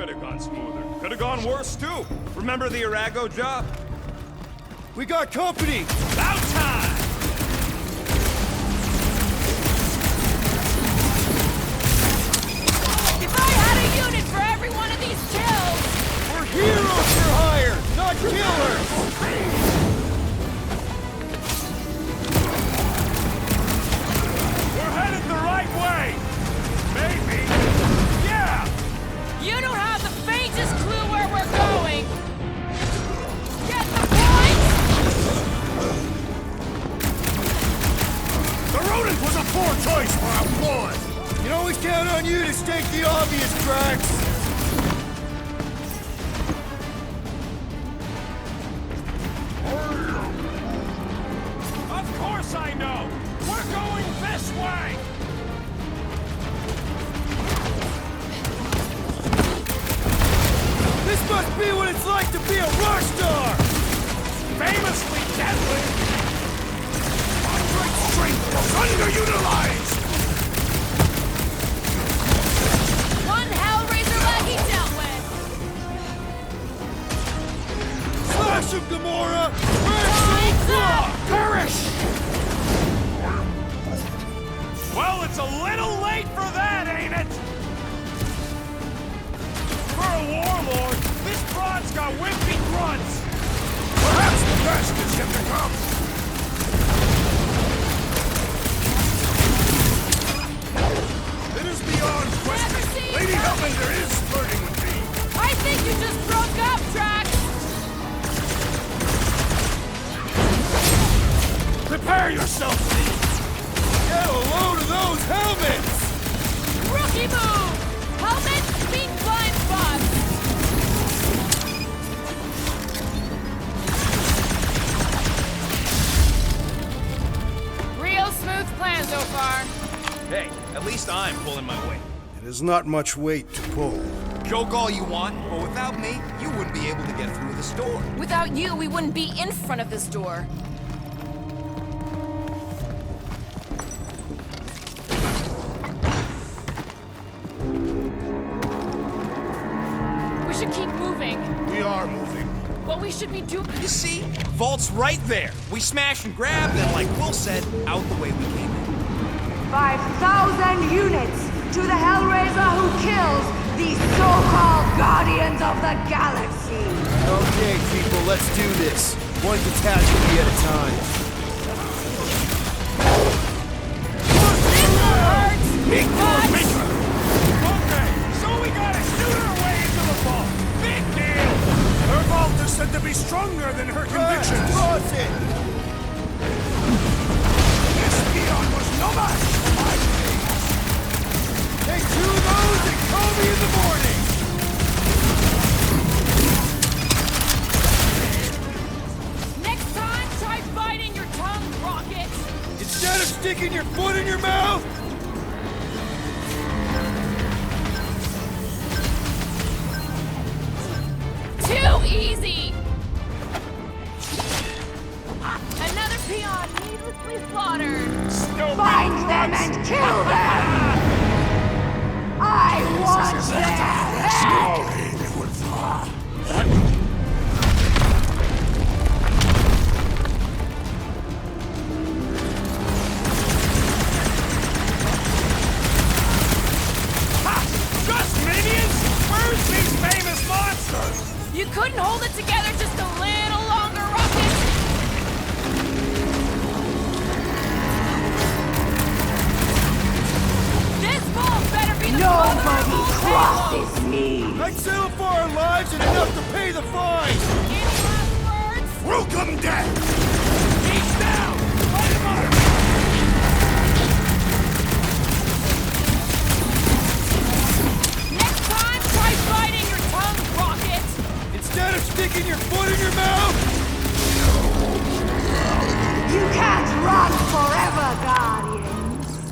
might have gone smoother. Could have gone worse, too. Remember the Arago job? We got company! About time! If I had a unit for every one of these kills! We're heroes for hire, not killers! We're headed the right way! Maybe. Yeah! You don't have the faintest clue where we're going! Get the point? The rodent was a poor choice for a boy! You can always count on you to stake the obvious, Drax! Of course I know! We're going this way! This must be what it's like to be a rock star! Famously deadly! Android strength was underutilized! One Hellraiser lackey dealt with! Slash him, Gamora! Time's up! Perish! Well, it's a little late for that, ain't it? For a warlord, this broad's got wimpy grunts! Perhaps the best is yet to come! It is beyond question. seen Lady her. Hellbender is flirting with me. I think you just broke up, Drax! Prepare yourself, Steve! Get a load of those helmets! Rookie move! Helmet, speed, blind spots! Real smooth plan so far. Hey, at least I'm pulling my weight. It is not much weight to pull. Joke all you want, but without me, you wouldn't be able to get through this door. Without you, we wouldn't be in front of this door. We should keep moving. We are moving. What we should be doing... You see? Vault's right there. We smash and grab, then like Will said, out the way we came in. 5,000 units to the Hellraiser who kills these so-called Guardians of the Galaxy! Okay, people, let's do this. One catastrophe at a time. This hurts! But... Okay, so we gotta shoot our way into the vault. Big deal! Her vault is said to be stronger than her convictions. Cross it! This peon was no match for my days. Take two of those and call me in the morning! Next time, try biting your tongue, Rocket! Instead of sticking your foot in your mouth, Too easy! Another peon needlessly slaughtered! Find them and kill them! I want them! Just minions? Where's these famous monsters? You couldn't hold it together just a little longer, Rocket! This ball better be the Nobody mother of all crosses tables! me! I'd settle for our lives and enough to pay the fine! Any last words? Welcome dead! He's down! Fight him up! Next time, try biting your tongue, Rocket! Instead of sticking your foot in your mouth, You can't run forever, Guardians!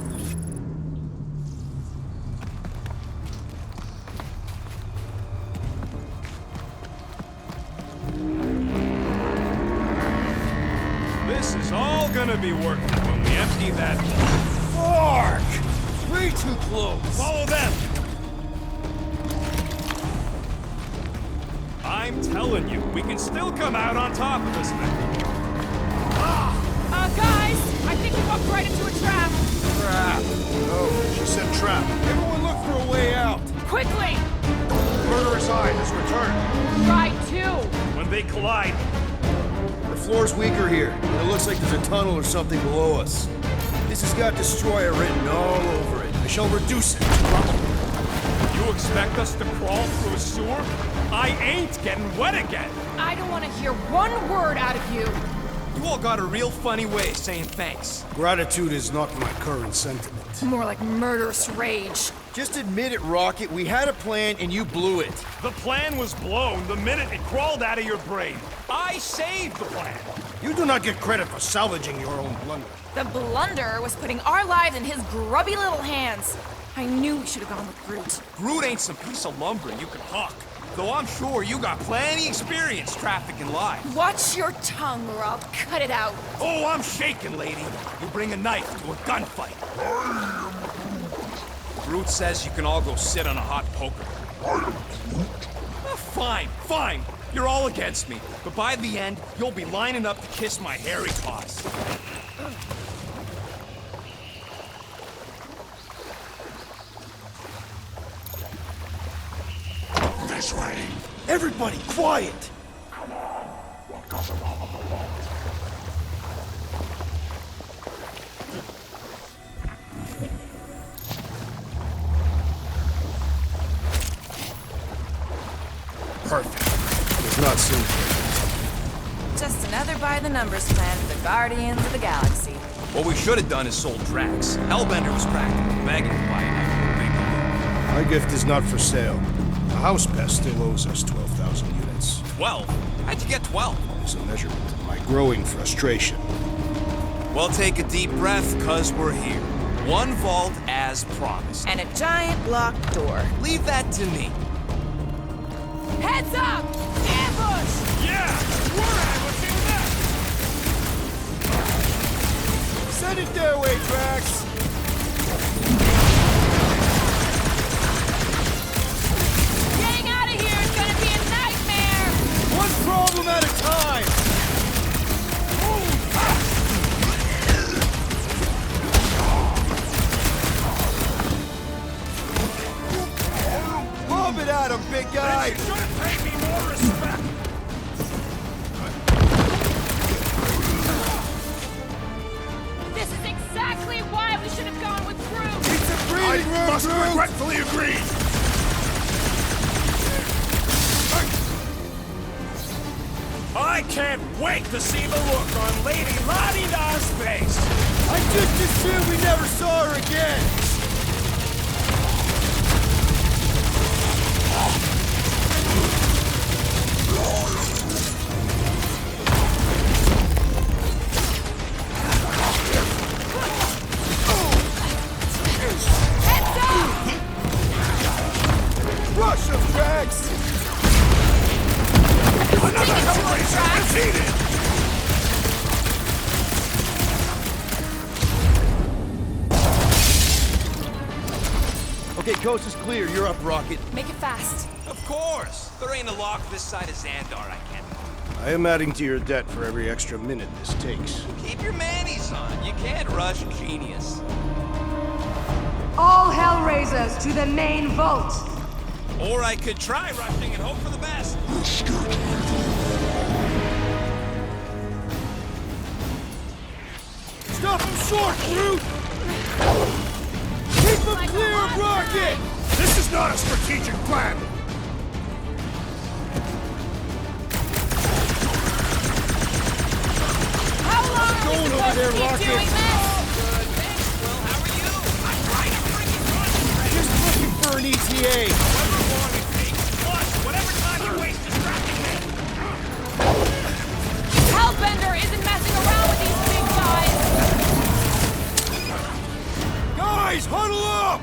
This is all gonna be worth it when we empty that vault. Mark! Way too close! Follow them! I'm telling you, we can still come out on top of this thing. Guys, I think we walked right into a trap. Trap. Oh, she said trap. Everyone look for a way out. Quickly! Murderous Eye has returned. Try two. When they collide, The floor's weaker here, and it looks like there's a tunnel or something below us. This has got Destroyer written all over it. I shall reduce it to rubble. you expect us to crawl through a sewer? I ain't getting wet again. I don't want to hear one word out of you. You all got a real funny way of saying thanks. Gratitude is not my current sentiment. More like murderous rage. Just admit it, Rocket. We had a plan and you blew it. The plan was blown the minute it crawled out of your brain. I saved the plan. You do not get credit for salvaging your own blunder. The blunder was putting our lives in his grubby little hands. I knew we should have gone with Groot. Groot ain't some piece of lumber you can hawk. Though I'm sure you got plenty experience trafficking lives. Watch your tongue or I'll cut it out. Oh, I'm shaking, lady. You bring a knife to a gunfight. Groot says you can all go sit on a hot poker. Fine, fine. You're all against me. But by the end, you'll be lining up to kiss my hairy paws. This way. Everybody, quiet! Perfect. It's not soon. Just another by-the-numbers plan for the Guardians of the Galaxy. What we should have done is sold Drax. Hellbender was practically begging to buy it. My gift is not for sale. The house pest still owes us 12,000 units. 12? How'd you get 12? It's a measurement of my growing frustration. Well, take a deep breath, cause we're here. One vault as promised. And a giant locked door. Leave that to me. Heads up! Ambush! Yeah! We're ambushing them! Send it their way, Drax! Getting out of here is gonna be a nightmare! One problem at a time! Lob it at him, big guy! You should have paid me more respect! This is exactly why we should have gone with Groot! It's a breathing room, Must Groot! regretfully agree! I can't wait to see the look on Lady La-Di-Da's face! I just assumed we never saw her again! Heads up! Rush him, Drax! Another Hellraiser defeated! Okay, coast is clear. You're up, Rocket. Make it fast. Of course. There ain't a lock this side of Xandar I can't. I am adding to your debt for every extra minute this takes. Keep your manis on. You can't rush genius. All Hellraisers to the main vault. Or I could try rushing and hope for the best. Stop him short, Groot! Keep him Like clear, a hot Rocket! This is not a strategic plan! How long are we going over supposed there, to keep Rocket? doing this? Good, thanks, Will. How are you? I'm trying to freaking run. Just looking for an ETA. However long it takes. Plus, whatever time you waste distracting me! Hellbender isn't messing around with these big guys! Guys, huddle up!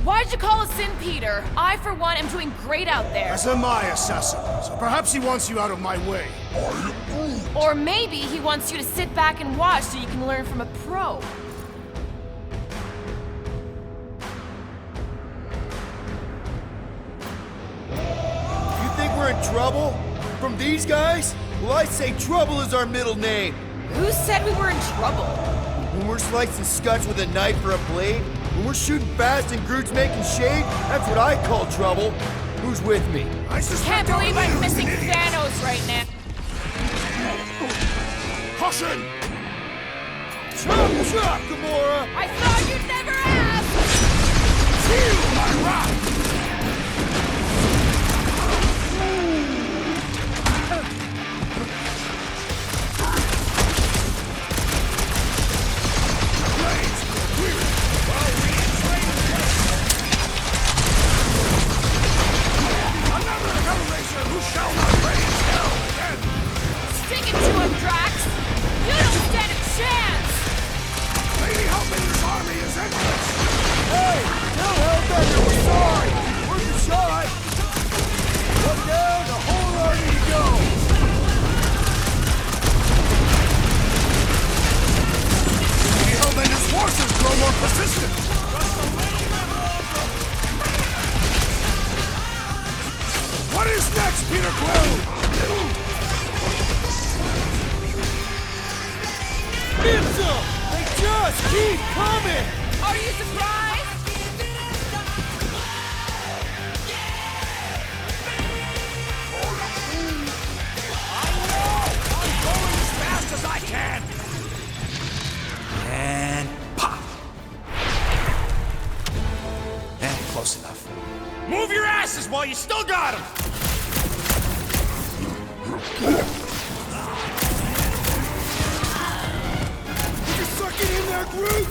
Why'd you call us in, Peter? I, for one, am doing great out there. As am I, assassin. So perhaps he wants you out of my way. Or maybe he wants you to sit back and watch so you can learn from a pro. we're in trouble? From these guys? Well, I say trouble is our middle name. Who said we were in trouble? When we're slicing scuds with a knife or a blade, when we're shooting fast and Groot's making shade, that's what I call trouble. Who's with me? I suspect Can't our believe I'm leader's missing an idiot. Thanos right now. Caution! Chop, chop, Gamora! I thought you'd never ask! Feel my wrath! Blades, clear! While we train another Hellraiser who shall not raise hell again! Stick it to him, Drax! You don't stand a chance! Lady Hellbender's army is endless! Hey! Tell Hellbender we're sorry! We're the shot! Come down, the whole army to go! Lady Hellbender's forces grow more persistent! What is next, Peter Quill? It's up! They just keep coming! Are you surprised? I'm going as fast as I can! And pop. Close enough. Move your asses while you still got them! You're sucking in there, Groot!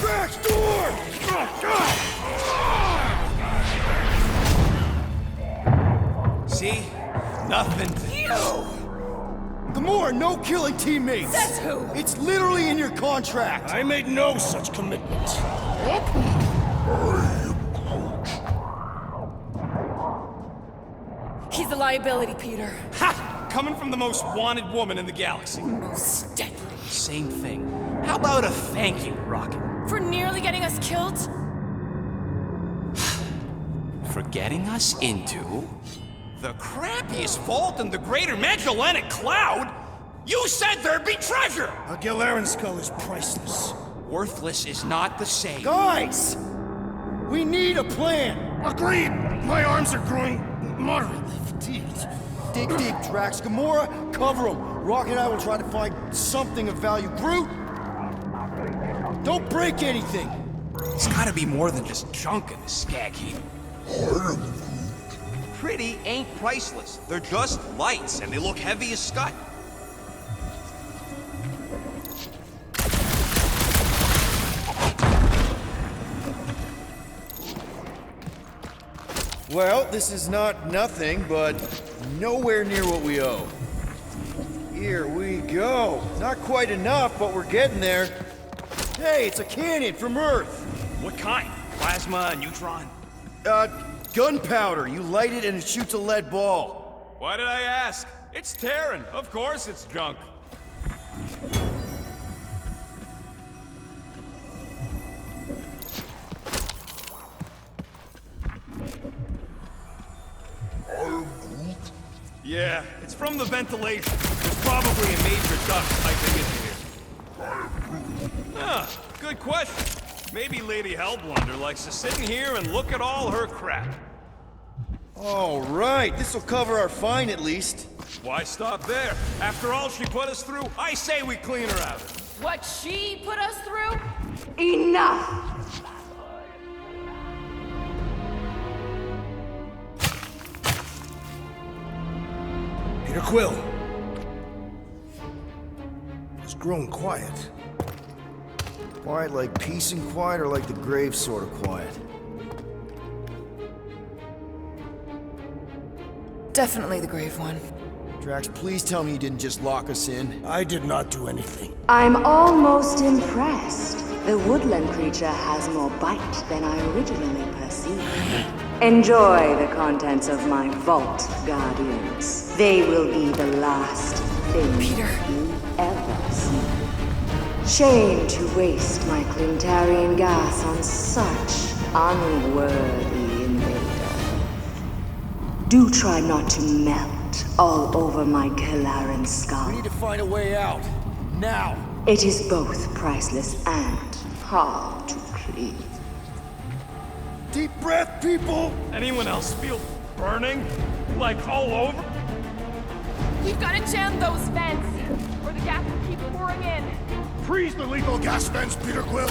Back door! See? Nothing. Gamora, no killing teammates! Says who? It's literally in your contract! I made no such commitment. He's a liability, Peter. Ha! Coming from the most wanted woman in the galaxy. Most deadly. Same thing. How about a thank you, Rocket? For nearly getting us killed? For getting us into the crappiest vault in the greater Magellanic Cloud? You said there'd be treasure! A Gilarian skull is priceless. Worthless is not the same. Guys! We need a plan! Agreed! My arms are growing moderately fatigued. Dig deep, Drax. Gamora, cover him. Rocket and I will try to find something of value. Groot! Don't break anything! It's gotta be more than just junk in the skag heap. Pretty ain't priceless. They're just lights, and they look heavy as scud. Well, this is not nothing, but nowhere near what we owe. Here we go. Not quite enough, but we're getting there. Hey, it's a cannon from Earth. What kind? Plasma, neutron? Gunpowder. You light it and it shoots a lead ball. Why did I ask? It's Terran. Of course it's junk. Yeah, it's from the ventilation. There's probably a major duct piping into here. Ah, good question. Maybe Lady Hellblunder likes to sit in here and look at all her crap. All right, this'll cover our fine at least. Why stop there? After all she put us through, I say we clean her out. What she put us through? Enough! Peter Quill. It's grown quiet. Quiet like peace and quiet, or like the grave sort of quiet? Definitely the grave one. Drax, please tell me you didn't just lock us in. I did not do anything. I'm almost impressed. The woodland creature has more bite than I originally perceived. Enjoy the contents of my vault, Guardians. They will be the last thing Peter. you ever see. Shame to waste my Clintarian gas on such unworthy invader. Do try not to melt all over my Kalaran skull. We need to find a way out. Now! It is both priceless and hard to clean. Deep breath, people! Anyone else feel burning? Like all over? We've got to jam those vents, or the gas will keep pouring in. Freeze the lethal gas vents, Peter Quill!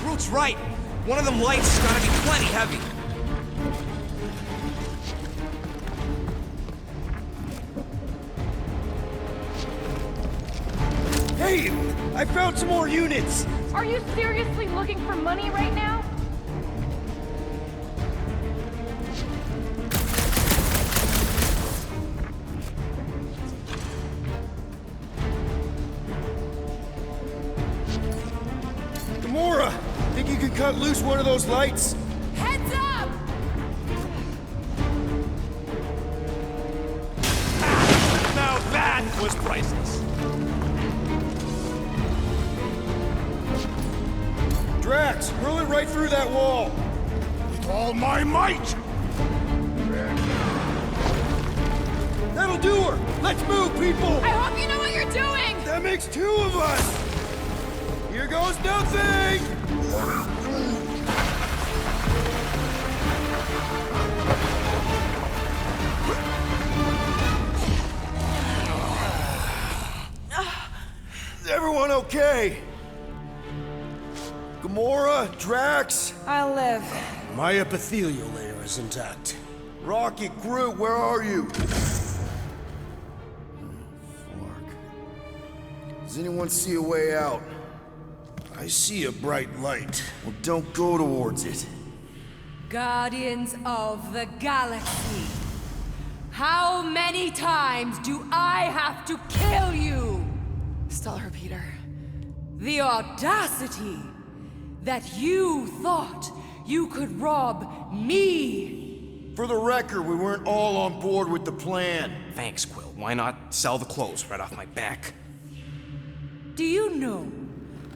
Groot's right. One of them lights is gonna be plenty heavy. Hey! I found some more units! Are you seriously looking for money right now? Gamora! Think you could cut loose one of those lights? Heads up! Now that was priceless. Drax, hurl it right through that wall! With all my might! That'll do her! Let's move, people! I hope you know what you're doing! That makes two of us! Here goes nothing! Is everyone okay? Gamora, Drax, I'll live. My epithelial layer is intact. Rocket, Groot, where are you? Does anyone see a way out? I see a bright light. Well, don't go towards it. Guardians of the Galaxy. How many times do I have to kill you? Stall her, Peter. The audacity that you thought you could rob me. For the record, we weren't all on board with the plan. Thanks, Quill. Why not sell the clothes right off my back? Do you know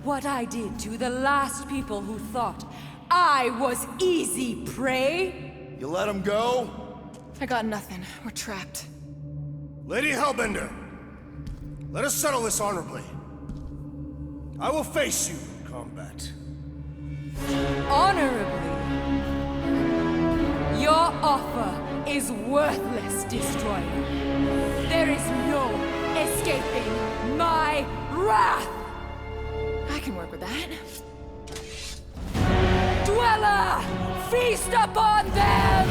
what I did to the last people who thought I was easy prey? You let him go? I got nothing. We're trapped. Lady Hellbender, let us settle this honorably. I will face you in combat. Honorably. Your offer is worthless, Destroyer. There is no escaping my wrath! I can work with that. Dweller! Feast upon them!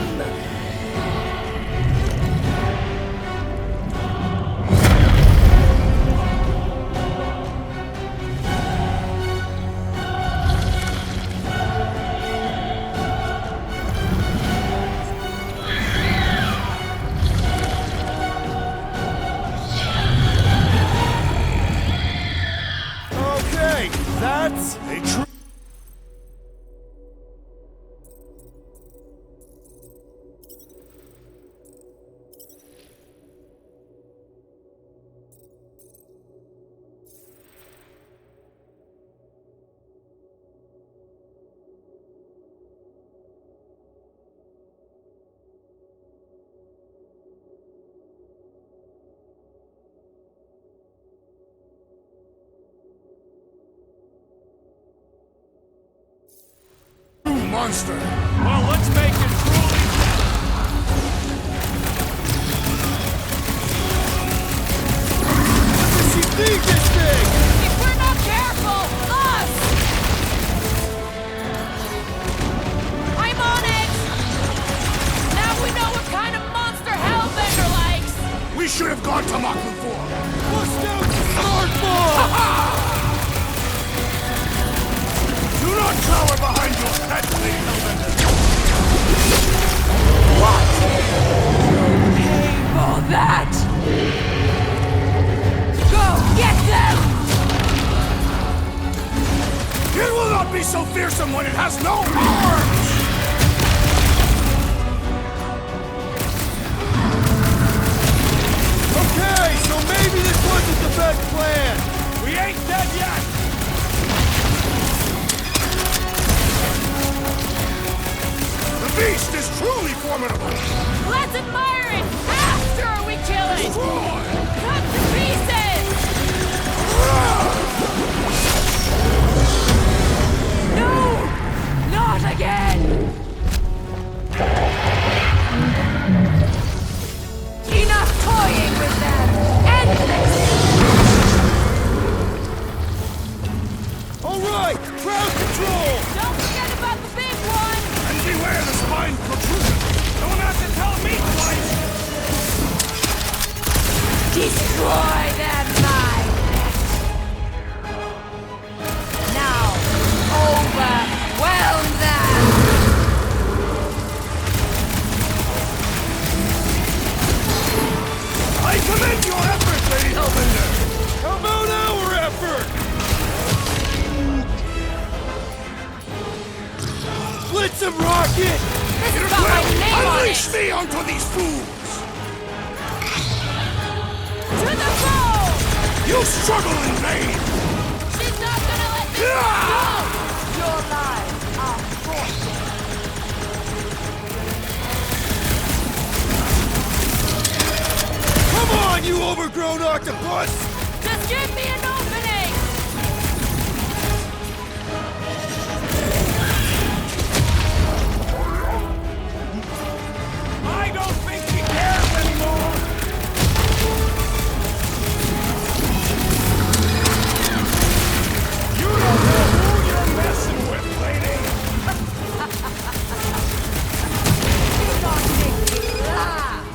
Okay, that's a true. Monster! Well, let's make it truly. What does she think this thing? If we're not careful, us! I'm on it! Now we know what kind of monster Hellbender likes! We should have gone to Mach before! Bust out the sword Do not cower behind your head, Lady Hellbender! Pay for that! Go get them! It will not be so fearsome when it has no power! admire it after we kill it! Cut to pieces! No! Not again! Enough toying with them! End this! All right, crowd control! Don't forget about the big one! And beware the spine protrusion! Don't have to tell me twice! Destroy them, my pet! Now, overwhelm them! I commend your efforts, Lady Hellbender! How about our effort? Blitz him, Rocket! This is about my name on Unleash it! me onto these fools! To the foe! You struggle in vain! She's not gonna let this one go! Your lives are forfeit. Come on, you overgrown octopus! Just give me an opening! I don't think he cares anymore! You don't know who you're messing with, lady! Do not make me laugh!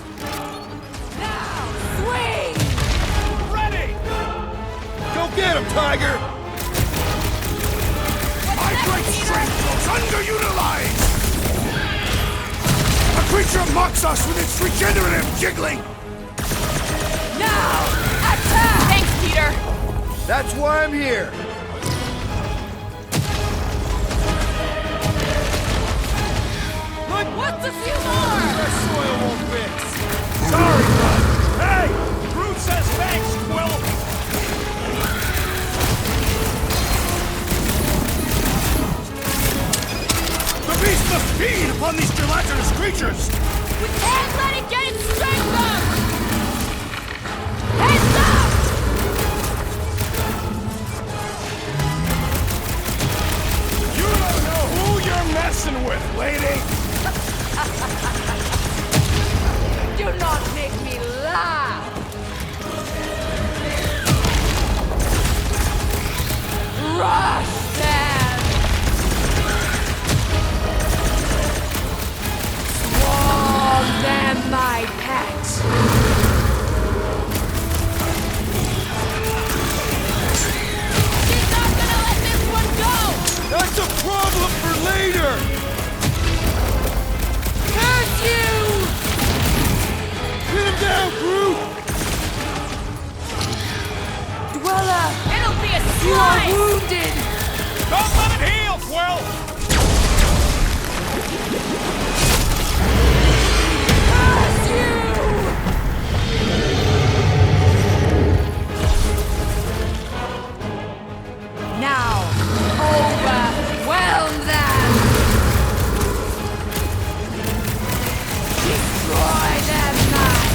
Now, swing! Ready! Go get him, Tiger! My great strength was underutilized! A creature mocks us with its regenerative jiggling! Now, attack! Thanks, Peter! That's why I'm here! What's a few more? Soil won't fix! Sorry, bud! Hey! Groot says thanks, Quill! The beast must feed upon these gelatinous creatures! We can't let it get its strength up! Heads up! You don't know who you're messing with, lady! Do not make me laugh! Rush them! Swarm them, my pet! She's not gonna let this one go! That's a problem for later! Curse you! Hit him down, Groot! Dweller, It'll be a you are slice! wounded! Don't let it heal, Quill! Curse you! Now, overwhelm them! Destroy them, man!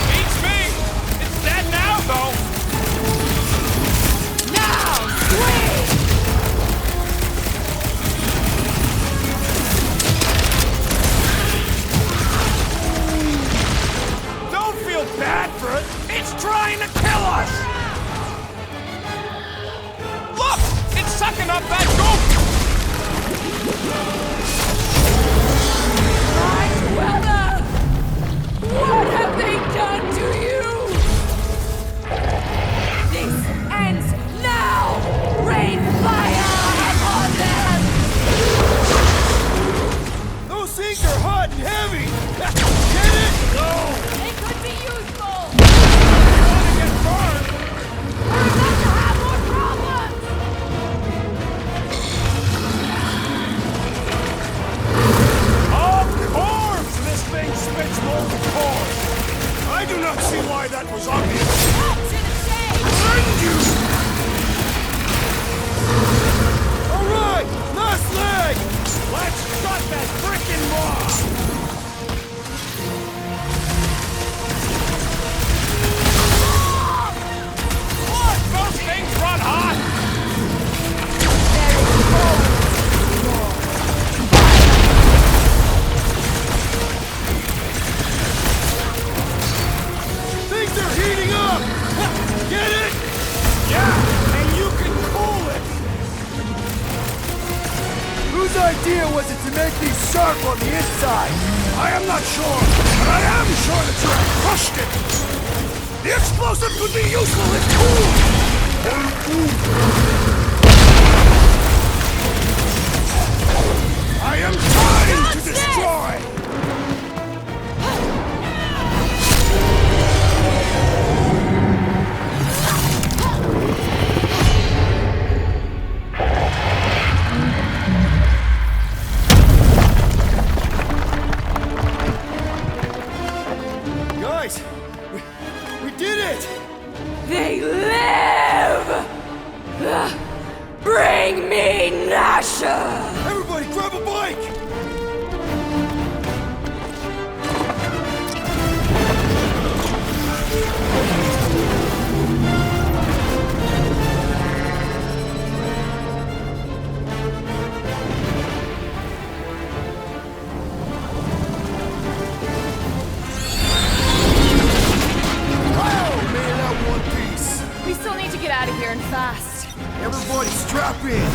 Beats me! It's dead now, though! Now, swing! Don't feel bad for it! It's trying to kill us! Look! It's sucking up that goop! idea was it to make these sharp on the inside? I am not sure, but I am sure that you have crushed it! The explosive could be useful if cooled! I am trying to destroy! Guys, we did it! They live! Bring me Nasha! Everybody grab a bike! We still need to get out of here and fast. Everybody strap in!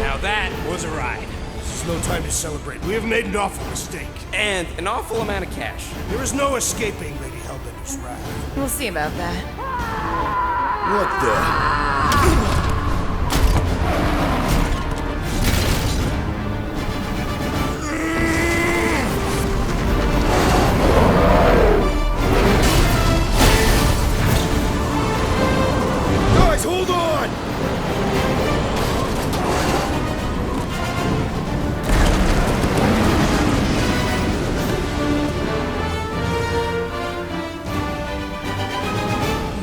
Now that was a ride. This is no time to celebrate. We have made an awful mistake. And an awful amount of cash. There is no escaping Lady Hellbender's wrath. We'll see about that. What the? Guys, hold on!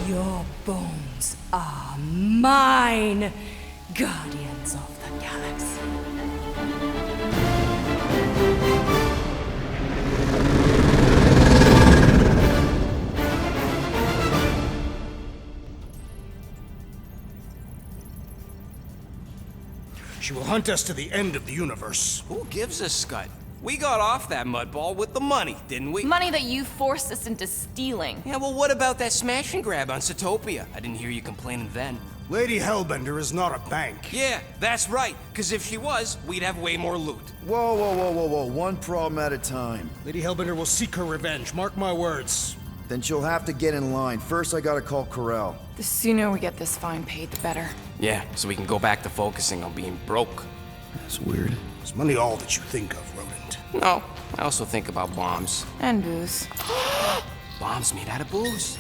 Your bones are mine, Guardians of the Galaxy. She will hunt us to the end of the universe. Who gives a scut? We got off that mudball with the money, didn't we? Money that you forced us into stealing. Yeah, well, what about that smash and grab on Satopia? I didn't hear you complaining then. Lady Hellbender is not a bank. Yeah, that's right. Because if she was, we'd have way more loot. Whoa, whoa, whoa, whoa, whoa. One problem at a time. Lady Hellbender will seek her revenge. Mark my words. Then she'll have to get in line. First, I gotta call Corel. The sooner we get this fine paid, the better. Yeah, so we can go back to focusing on being broke. That's weird. Is money all that you think of, rodent? No, I also think about bombs. And booze. Bombs made out of booze.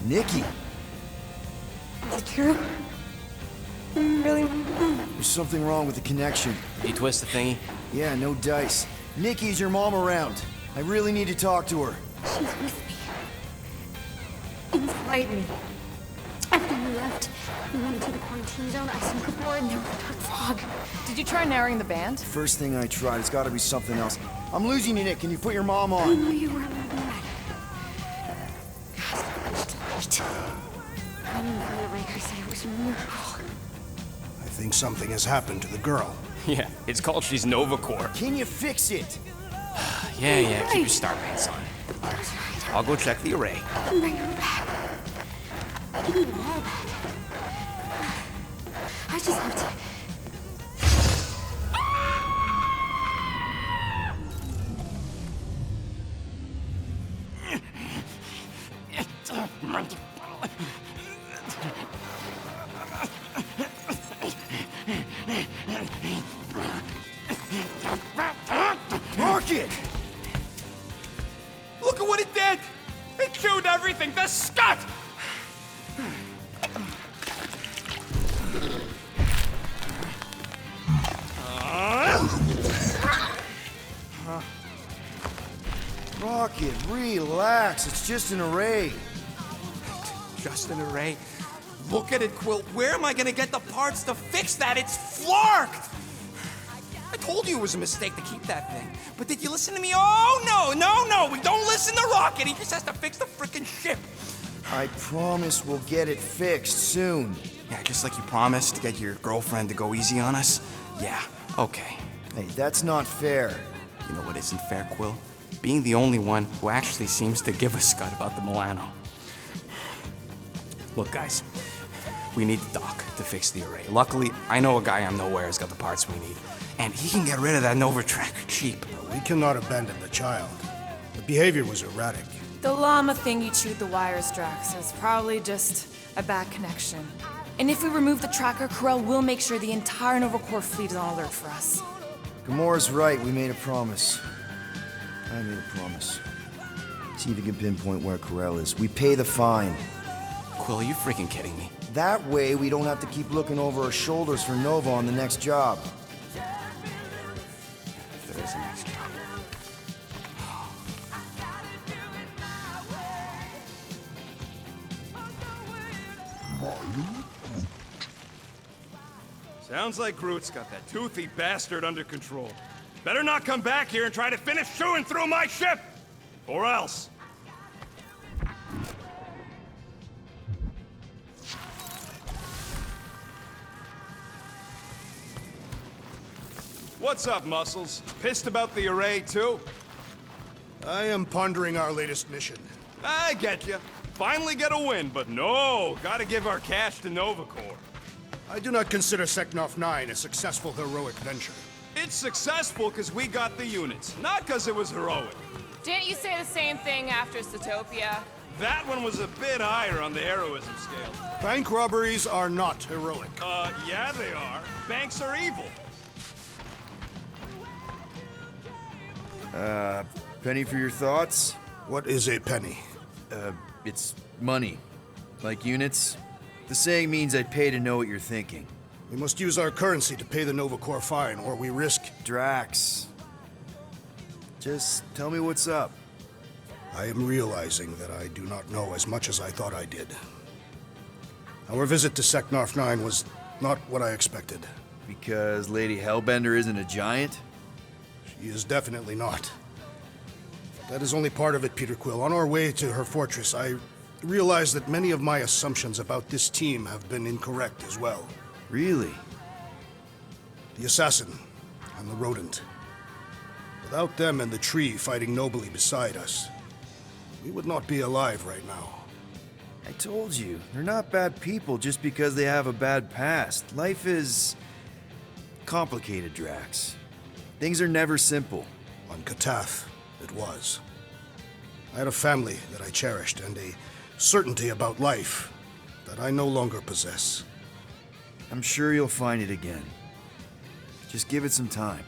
Nikki, Is it true? Really? there's something wrong with the connection. You twist the thingy? Yeah, no dice. Nikki, is your mom around? I really need to talk to her. She's with me. Inside me. After we left, we went into the quarantine zone. I snuck aboard and there was a dark fog. Did you try narrowing the band? First thing I tried, it's gotta be something else. I'm losing you, Nick. Can you put your mom I on? knew you were mad. Tonight. I knew from the Raker said it was a miracle. I think something has happened to the girl. Yeah, it's called she's Nova Corps. Can you fix it? Yeah, keep your star pants on. I'll go check the array. Bring her back. You need them all back. I just have to. Rocket! Look at what it did! It chewed everything! The scut! Rocket, relax. It's just an array. Just an array. Look at it, Quill. Where am I gonna get the parts to fix that? It's flarked! I told you it was a mistake to keep that thing. But did you listen to me? Oh, no! We don't listen to Rocket. He just has to fix the frickin' ship. I promise we'll get it fixed soon. Yeah, just like you promised to get your girlfriend to go easy on us? Yeah, okay. Hey, that's not fair. You know what isn't fair, Quill? Being the only one who actually seems to give a scut about the Milano. Look, guys, We need the dock to fix the array. Luckily, I know a guy on Nowhere has got the parts we need. And he can get rid of that Novatrack cheap. We cannot abandon the child. The behavior was erratic. The llama thing you chewed the wires, Drax, is probably just a bad connection. And if we remove the tracker, Corel will make sure the entire Nova Corps fleet is on alert for us. Gamora's right, we made a promise. I made a promise. See if you can pinpoint where Corel is. We pay the fine. Quill, are you freaking kidding me? That way, we don't have to keep looking over our shoulders for Nova on the next job. If there is a next job. Sounds like Groot's got that toothy bastard under control. Better not come back here and try to finish chewing through my ship! Or else. What's up, Muscles? Pissed about the array, too? I am pondering our latest mission. I get you. Finally get a win, but no, gotta give our cash to Nova Corps. I do not consider Seknarf 9 a successful heroic venture. It's successful because we got the units, not because it was heroic. Didn't you say the same thing after Zootopia? That one was a bit higher on the heroism scale. Bank robberies are not heroic. Yeah they are. Banks are evil. Penny for your thoughts? What is a penny? It's money. Like units. The saying means I'd pay to know what you're thinking. We must use our currency to pay the Nova Corps fine, or we risk... Drax. Just tell me what's up. I am realizing that I do not know as much as I thought I did. Our visit to Seknarf 9 was not what I expected. Because Lady Hellbender isn't a giant? She is definitely not. That is only part of it, Peter Quill. On our way to her fortress, I realized that many of my assumptions about this team have been incorrect as well. Really? The assassin and the rodent. Without them and the tree fighting nobly beside us, we would not be alive right now. I told you, they're not bad people just because they have a bad past. Life is complicated, Drax. Things are never simple. On Katath, it was. I had a family that I cherished and a certainty about life that I no longer possess. I'm sure you'll find it again. Just give it some time.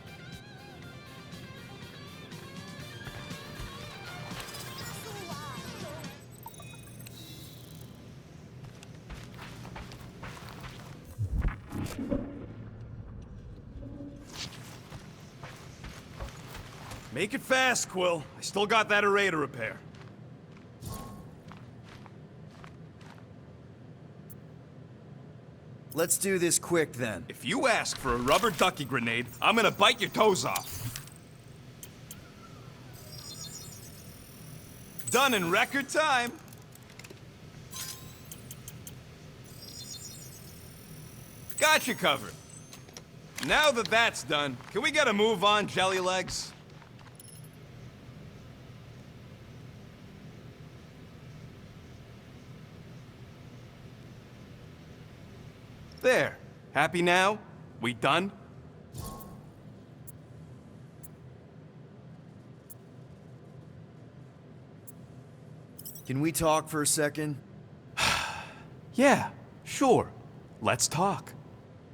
Make it fast, Quill. I still got that array to repair. Let's do this quick then. If you ask for a rubber ducky grenade, I'm gonna bite your toes off. Done in record time. Got you covered. Now that that's done, can we get a move on, Jelly Legs? There. Happy now? We done? Can we talk for a second? Yeah, sure. Let's talk.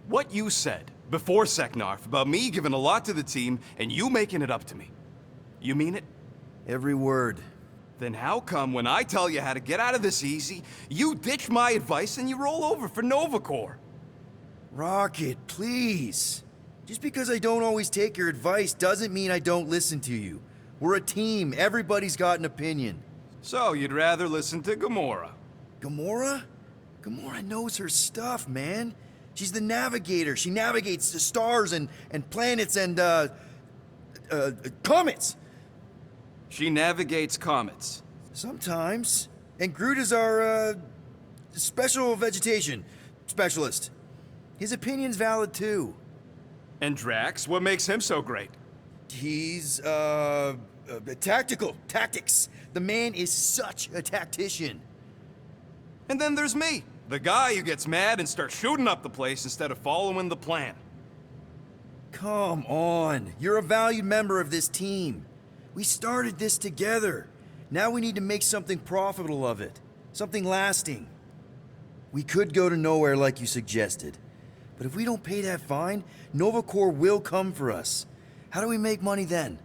What you said before Seknarf about me giving a lot to the team and you making it up to me. You mean it? Every word. Then how come when I tell you how to get out of this easy, you ditch my advice and you roll over for Nova Corps? Rocket, please. Just because I don't always take your advice doesn't mean I don't listen to you. We're a team. Everybody's got an opinion. So you'd rather listen to Gamora? Gamora? Gamora knows her stuff, man. She's the navigator. She navigates the stars and planets and, comets. She navigates comets. Sometimes. And Groot is our, special vegetation specialist. His opinion's valid, too. And Drax, what makes him so great? He's, tactics. The man is such a tactician. And then there's me. The guy who gets mad and starts shooting up the place instead of following the plan. Come on. You're a valued member of this team. We started this together. Now we need to make something profitable of it. Something lasting. We could go to nowhere like you suggested. But if we don't pay that fine, Nova Corps will come for us. How do we make money then?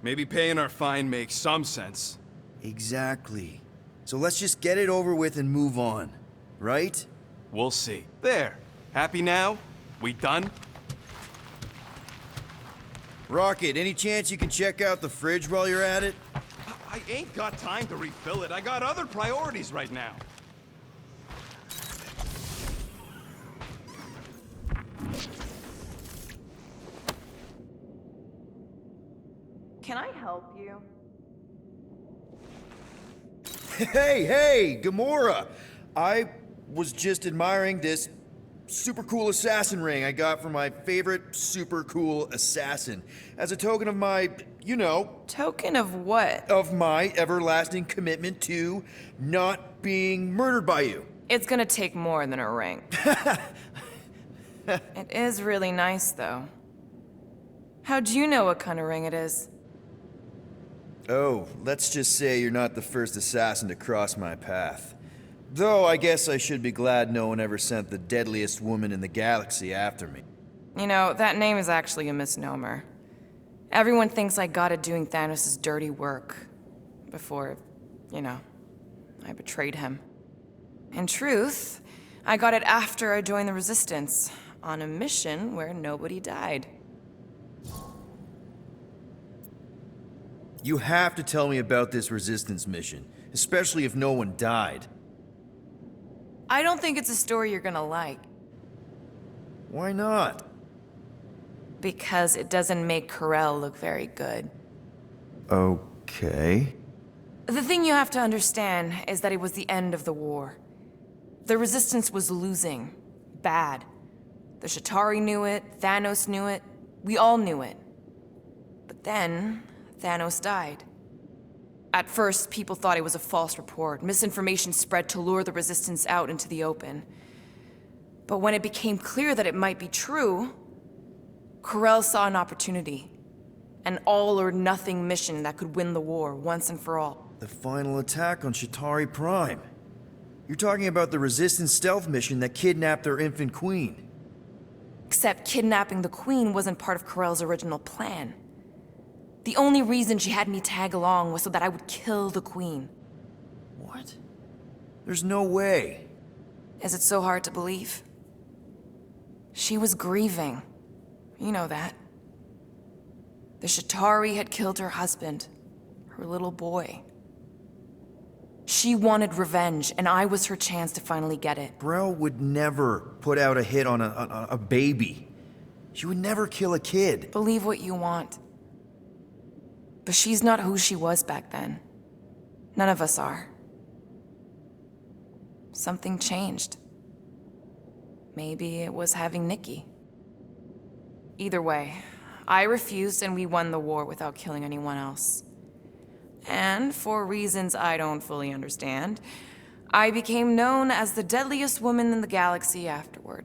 Maybe paying our fine makes some sense. Exactly. So let's just get it over with and move on. Right? We'll see. There. Happy now? We done? Rocket, any chance you can check out the fridge while you're at it? I ain't got time to refill it. I got other priorities right now. Can I help you? Hey, Gamora! I was just admiring this super cool assassin ring I got from my favorite super cool assassin. As a token of my, you know, Token of what? of my everlasting commitment to not being murdered by you. It's gonna take more than a ring. It is really nice, though. How'd you know what kind of ring it is? Oh, let's just say you're not the first assassin to cross my path. Though I guess I should be glad no one ever sent the deadliest woman in the galaxy after me. You know, that name is actually a misnomer. Everyone thinks I got it doing Thanos' dirty work. Before, you know, I betrayed him. In truth, I got it after I joined the Resistance, on a mission where nobody died. You have to tell me about this Resistance mission, especially if no one died. I don't think it's a story you're gonna like, Why not? because it doesn't make Karel look very good. Okay. The thing you have to understand is that it was the end of the war. The Resistance was losing. Bad. The Chitauri knew it, Thanos knew it, we all knew it. But then, Thanos died. At first, people thought it was a false report. Misinformation spread to lure the Resistance out into the open. But when it became clear that it might be true, Karel saw an opportunity. An all-or-nothing mission that could win the war once and for all. The final attack on Chitauri Prime. You're talking about the Resistance stealth mission that kidnapped their infant queen. Except kidnapping the Queen wasn't part of Karel's original plan. The only reason she had me tag along was so that I would kill the Queen. What? There's no way. Is it so hard to believe? She was grieving. You know that. The Chitauri had killed her husband, her little boy. She wanted revenge, and I was her chance to finally get it. Brel would never put out a hit on a baby. She would never kill a kid. Believe what you want. But she's not who she was back then. None of us are. Something changed. Maybe it was having Nikki. Either way, I refused and we won the war without killing anyone else. And for reasons I don't fully understand, I became known as the deadliest woman in the galaxy afterward.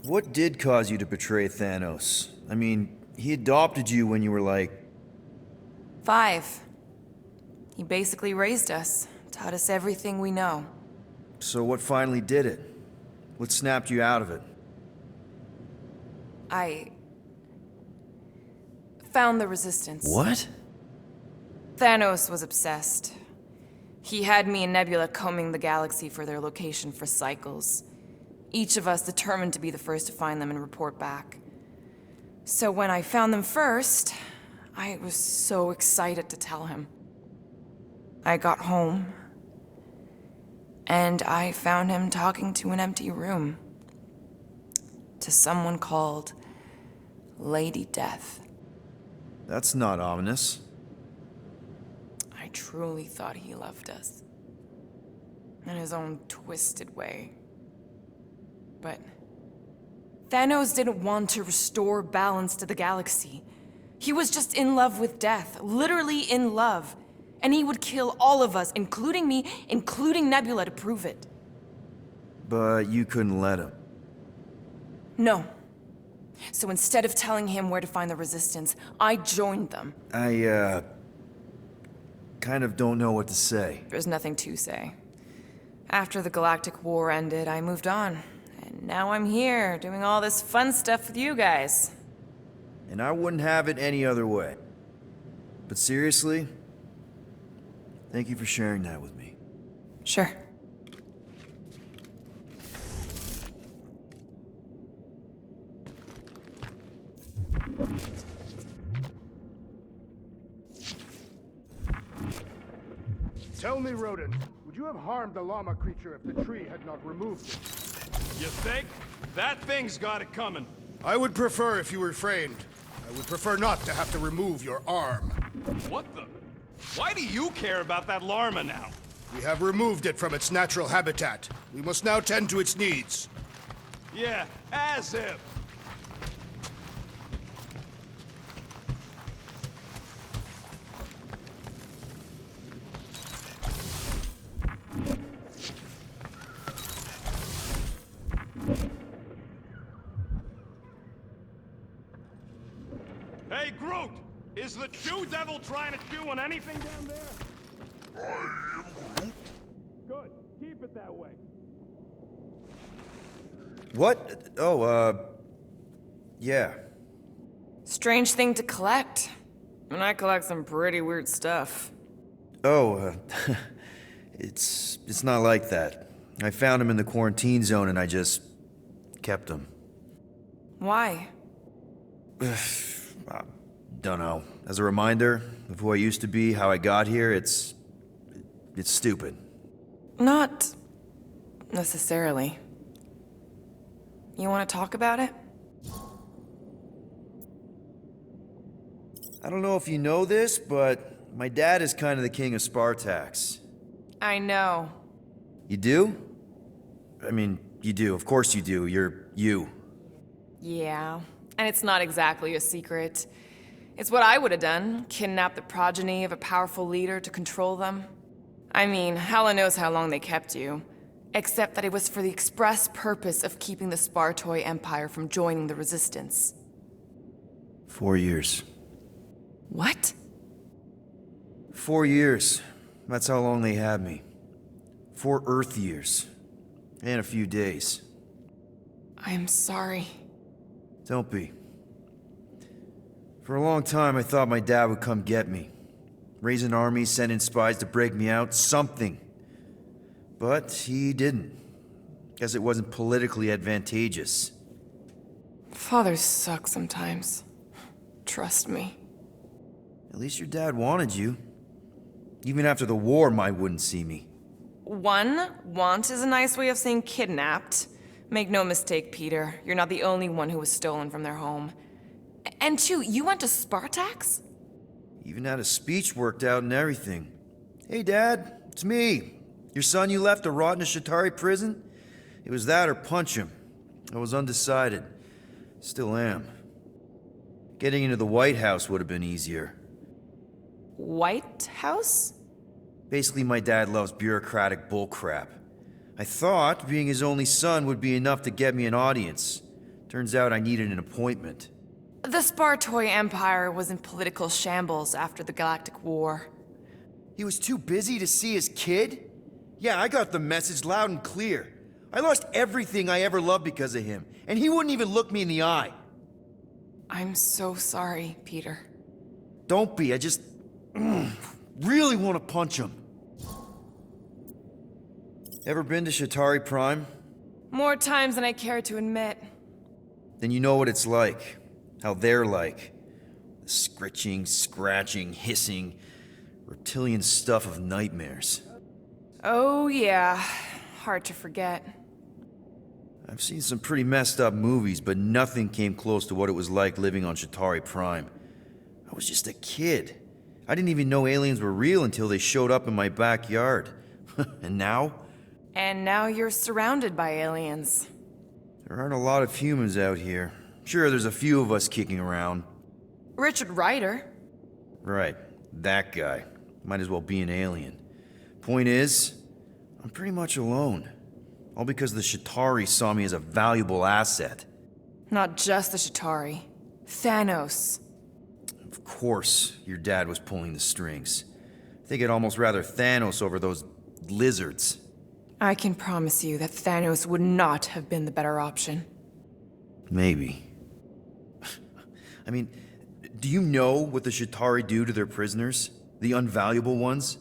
What did cause you to betray Thanos? I mean, he adopted you when you were like... 5. He basically raised us, taught us everything we know. So what finally did it? What snapped you out of it? I found the Resistance. What? Thanos was obsessed. He had me and Nebula combing the galaxy for their location for cycles. Each of us determined to be the first to find them and report back. So when I found them first, I was so excited to tell him. I got home, and I found him talking to an empty room. To someone called Lady Death. That's not ominous. I truly thought he loved us. In his own twisted way. But Thanos didn't want to restore balance to the galaxy. He was just in love with death, literally in love. And he would kill all of us, including me, including Nebula, to prove it. But you couldn't let him. No. So instead of telling him where to find the Resistance, I joined them. I, kind of don't know what to say. There's nothing to say. After the Galactic War ended, I moved on. And now I'm here, doing all this fun stuff with you guys. And I wouldn't have it any other way. But seriously, thank you for sharing that with me. Sure. Tell me, Rodin, would you have harmed the llama creature if the tree had not removed it? You think? That thing's got it coming. I would prefer if you refrained. I would prefer not to have to remove your arm. What the? Why do you care about that llama now? We have removed it from its natural habitat. We must now tend to its needs. Yeah, as if. Hey, Groot! Is the Chew Devil trying to chew on anything down there? I am Groot. Good. Keep it that way. What? Oh, yeah. Strange thing to collect. And I collect some pretty weird stuff. Oh, it's not like that. I found him in the quarantine zone and I just kept him. Why? Dunno. As a reminder of who I used to be, how I got here, it's stupid. Not necessarily. You want to talk about it? I don't know if you know this, but my dad is kind of the king of Spartax. I know. You do? I mean, you do. Of course you do. You're you. Yeah. And it's not exactly a secret. It's what I would have done, kidnap the progeny of a powerful leader to control them. I mean, Hala knows how long they kept you. Except that it was for the express purpose of keeping the Spartoi Empire from joining the Resistance. 4 years. What? 4 years. That's how long they had me. 4 Earth years. And a few days. I'm sorry. Don't be. For a long time, I thought my dad would come get me. Raise an army, send in spies to break me out, something. But he didn't. Guess it wasn't politically advantageous. Fathers suck sometimes. Trust me. At least your dad wanted you. Even after the war, Mai wouldn't see me. Want is a nice way of saying kidnapped. Make no mistake, Peter. You're not the only one who was stolen from their home. And 2, you went to Spartax? Even had a speech worked out and everything. Hey, Dad, it's me. Your son you left to rot in a Shatari prison? It was that or punch him. I was undecided. Still am. Getting into the White House would have been easier. White House? Basically, my dad loves bureaucratic bullcrap. I thought being his only son would be enough to get me an audience. Turns out I needed an appointment. The Spartoi Empire was in political shambles after the Galactic War. He was too busy to see his kid? Yeah, I got the message loud and clear. I lost everything I ever loved because of him, and he wouldn't even look me in the eye. I'm so sorry, Peter. Don't be, I just really want to punch him. Ever been to Shatari Prime? More times than I care to admit. Then you know what it's like. How they're like. The scritching, scratching, hissing, reptilian stuff of nightmares. Oh yeah, hard to forget. I've seen some pretty messed up movies, but nothing came close to what it was like living on Shatari Prime. I was just a kid. I didn't even know aliens were real until they showed up in my backyard. And now? And now you're surrounded by aliens. There aren't a lot of humans out here. Sure, there's a few of us kicking around. Richard Ryder. Right, that guy. Might as well be an alien. Point is, I'm pretty much alone. All because the Chitauri saw me as a valuable asset. Not just the Chitauri. Thanos. Of course, your dad was pulling the strings. I think I'd almost rather Thanos over those lizards. I can promise you that Thanos would not have been the better option. Maybe. I mean, do you know what the Chitauri do to their prisoners? The unvaluable ones?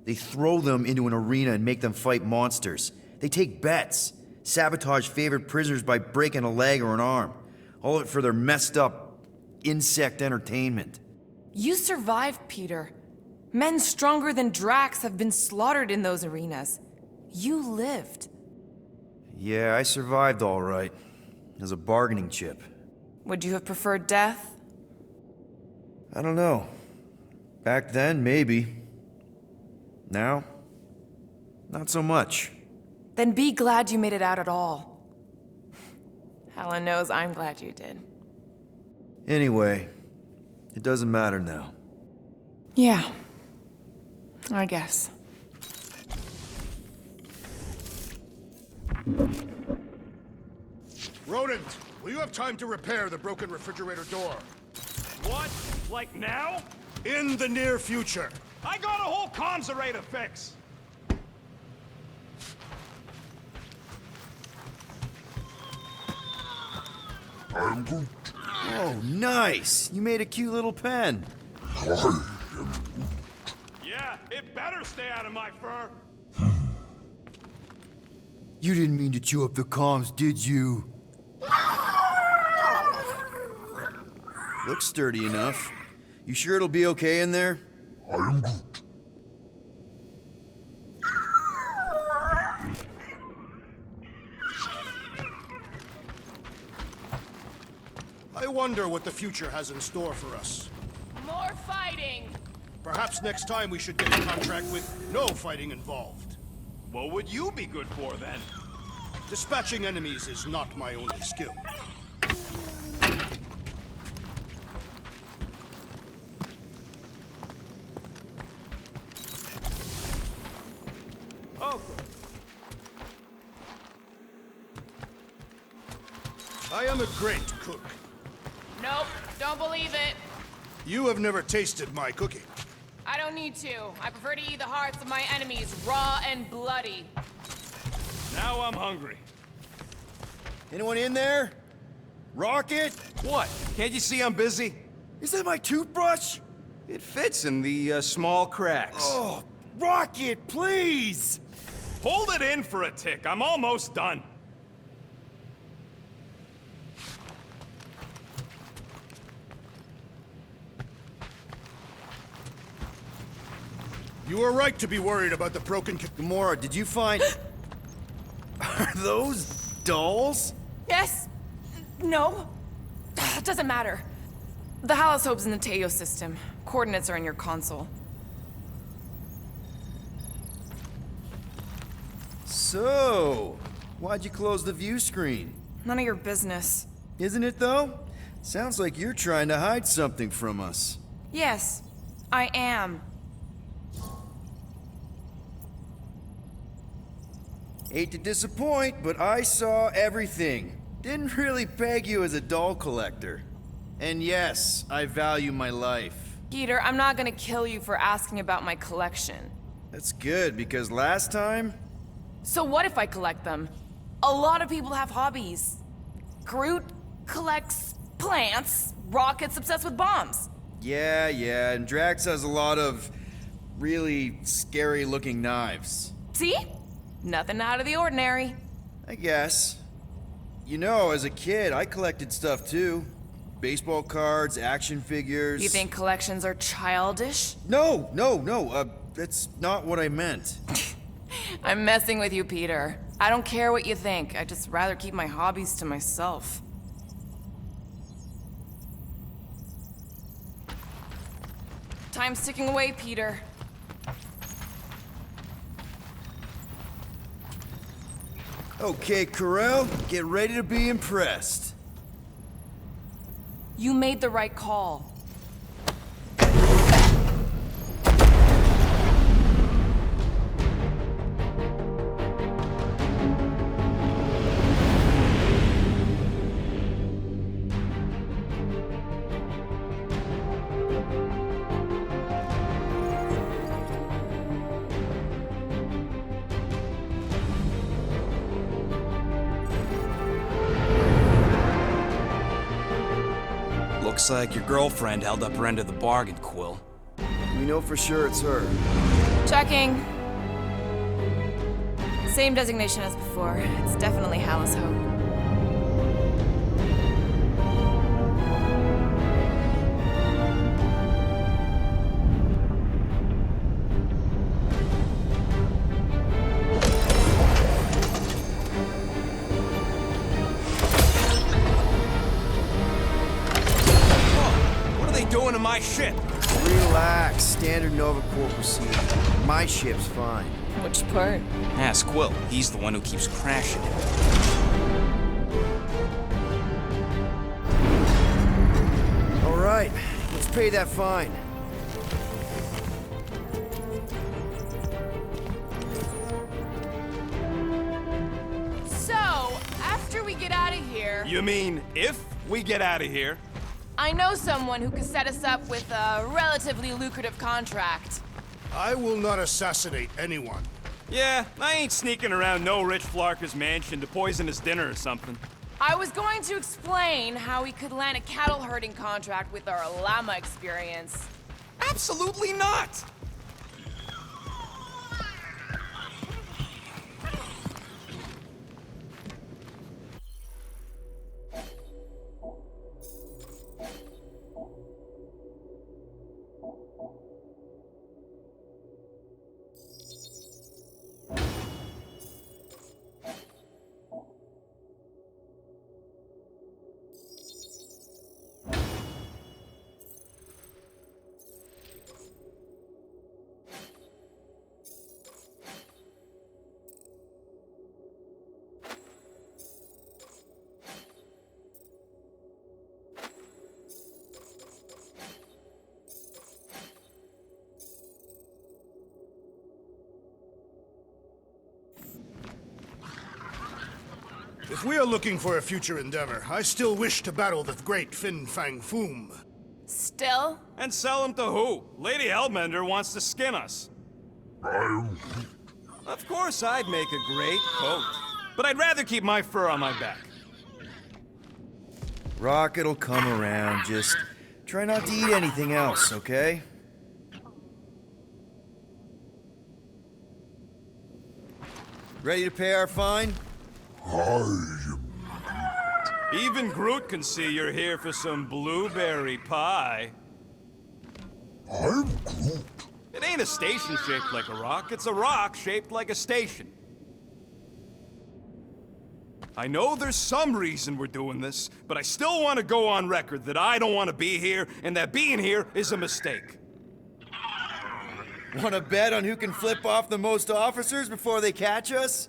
They throw them into an arena and make them fight monsters. They take bets, sabotage favorite prisoners by breaking a leg or an arm. All of it for their messed up insect entertainment. You survived, Peter. Men stronger than Drax have been slaughtered in those arenas. You lived. Yeah, I survived all right. As a bargaining chip. Would you have preferred death? I don't know. Back then, maybe. Now, not so much. Then be glad you made it out at all. Helen knows I'm glad you did. Anyway, it doesn't matter now. Yeah. I guess. Rodent, will you have time to repair the broken refrigerator door? What? Like now? In the near future. I got a whole comserator fix. Oh, nice! You made a cute little pen. Yeah, it better stay out of my fur. You didn't mean to chew up the comms, did you? Looks sturdy enough. You sure it'll be okay in there? I wonder what the future has in store for us. More fighting! Perhaps next time we should get a contract with no fighting involved. What would you be good for then? Dispatching enemies is not my only skill. Oh, I am a great cook. Nope, don't believe it. You have never tasted my cooking. I don't need to. I prefer to eat the hearts of my enemies raw and bloody. now I'm hungry. Anyone in there? Rocket? What? Can't you see I'm busy? Is that my toothbrush? It fits in the small cracks. Oh, Rocket, please! Hold it in for a tick. I'm almost done. You were right to be worried about the broken... Gamora, did you find... Are those dolls? Yes. No. It doesn't matter. The Halosope's in the Teo system. Coordinates are in your console. So, why'd you close the view screen? None of your business. Isn't it, though? Sounds like you're trying to hide something from us. Yes, I am. Hate to disappoint, but I saw everything. Didn't really peg you as a doll collector. And yes, I value my life. Peter, I'm not gonna kill you for asking about my collection. That's good, because last time... So what if I collect them? A lot of people have hobbies. Groot collects plants, Rocket's obsessed with bombs. Yeah, and Drax has a lot of really scary-looking knives. See? Nothing out of the ordinary. I guess. You know, as a kid, I collected stuff too. Baseball cards, action figures... You think collections are childish? No, that's not what I meant. I'm messing with you, Peter. I don't care what you think. I'd just rather keep my hobbies to myself. Time's ticking away, Peter. Okay, Corel, get ready to be impressed. You made the right call. Looks like your girlfriend held up her end of the bargain, Quill. We know for sure it's her. Checking. Same designation as before. It's definitely Hallis Hope. What are they doing to my ship? Relax. Standard Nova Corps procedure. My ship's fine. Which part? Ask Quill. He's the one who keeps crashing it. All right, let's pay that fine. So, after we get out of here, You mean if we get out of here? I know someone who could set us up with a relatively lucrative contract. I will not assassinate anyone. Yeah, I ain't sneaking around no rich flarker's mansion to poison his dinner or something. I was going to explain how we could land a cattle herding contract with our llama experience. Absolutely not! If we are looking for a future endeavor, I still wish to battle the great Fin Fang Foom. Still? And sell him to who? Lady Hellbender wants to skin us. Of course I'd make a great coat, but I'd rather keep my fur on my back. Rocket'll come around, just try not to eat anything else, okay? Ready to pay our fine? Even Groot can see you're here for some blueberry pie. I'm Groot. It ain't a station shaped like a rock, it's a rock shaped like a station. I know there's some reason we're doing this, but I still want to go on record that I don't want to be here, and that being here is a mistake. Want to bet on who can flip off the most officers before they catch us?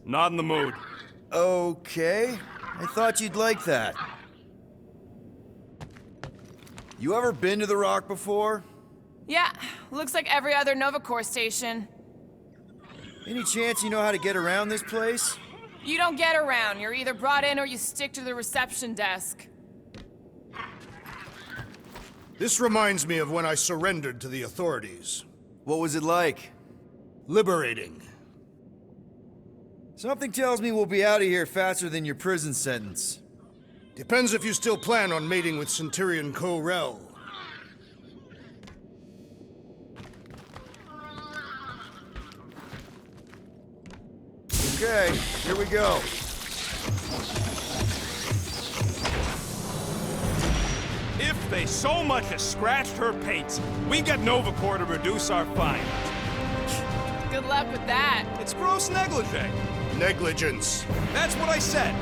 Not in the mood. Okay. I thought you'd like that. You ever been to the Rock before? Yeah, looks like every other Nova Corps station. Any chance you know how to get around this place? You don't get around. You're either brought in or you stick to the reception desk. This reminds me of when I surrendered to the authorities. What was it like? Liberating. Something tells me we'll be out of here faster than your prison sentence. Depends if you still plan on mating with Centurion Ko-Rel. Okay, here we go. If they so much as scratched her paint, we get Nova Corps to reduce our fine. Good luck with that. It's gross negligee. Negligence. That's what I said.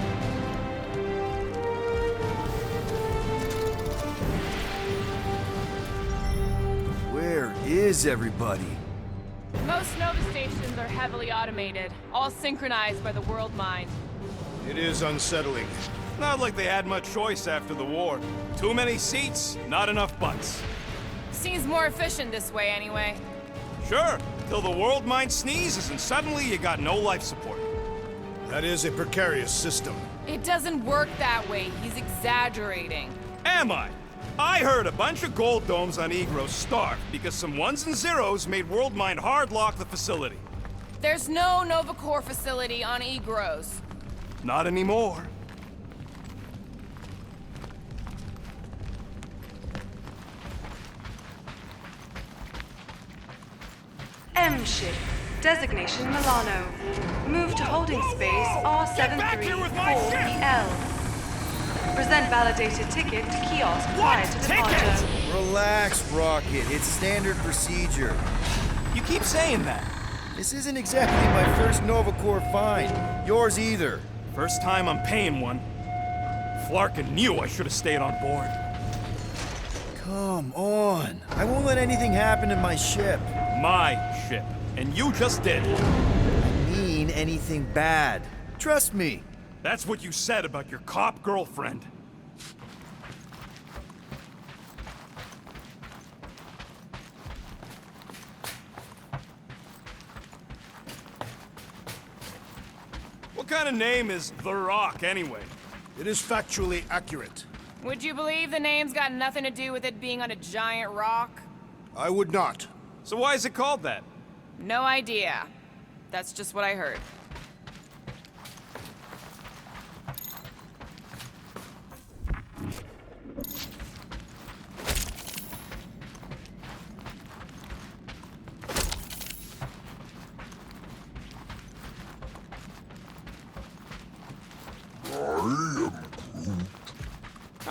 Where is everybody? Most Nova stations are heavily automated, all synchronized by the World Mind. It is unsettling. Not like they had much choice after the war. Too many seats, not enough butts. Seems more efficient this way anyway. Sure, till the world mind sneezes and suddenly you got no life support. That is a precarious system. It doesn't work that way. He's exaggerating. Am I? I heard a bunch of gold domes on Egros starved because some ones and zeros made World Mind hardlock the facility. There's no Nova Corps facility on Egros. Not anymore. Federation ship. Designation Milano. Move to holding space R734PL. Present validated ticket to kiosk prior to departure. Relax, Rocket. It's standard procedure. You keep saying that. This isn't exactly my first Nova Corps find. Yours either. First time I'm paying one. Flarkin knew I should have stayed on board. Come on. I won't let anything happen to my ship. My ship. And you just did. I mean anything bad. Trust me. That's what you said about your cop girlfriend. What kind of name is The Rock, anyway? It is factually accurate. Would you believe the name's got nothing to do with it being on a giant rock? I would not. So why is it called that? No idea. That's just what I heard.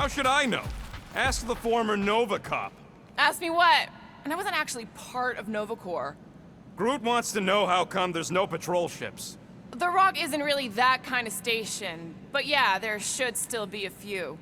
How should I know? Ask the former Nova cop. Ask me what? And I wasn't actually part of Nova Corps. Groot wants to know how come there's no patrol ships. The Rock isn't really that kind of station, but yeah, there should still be a few.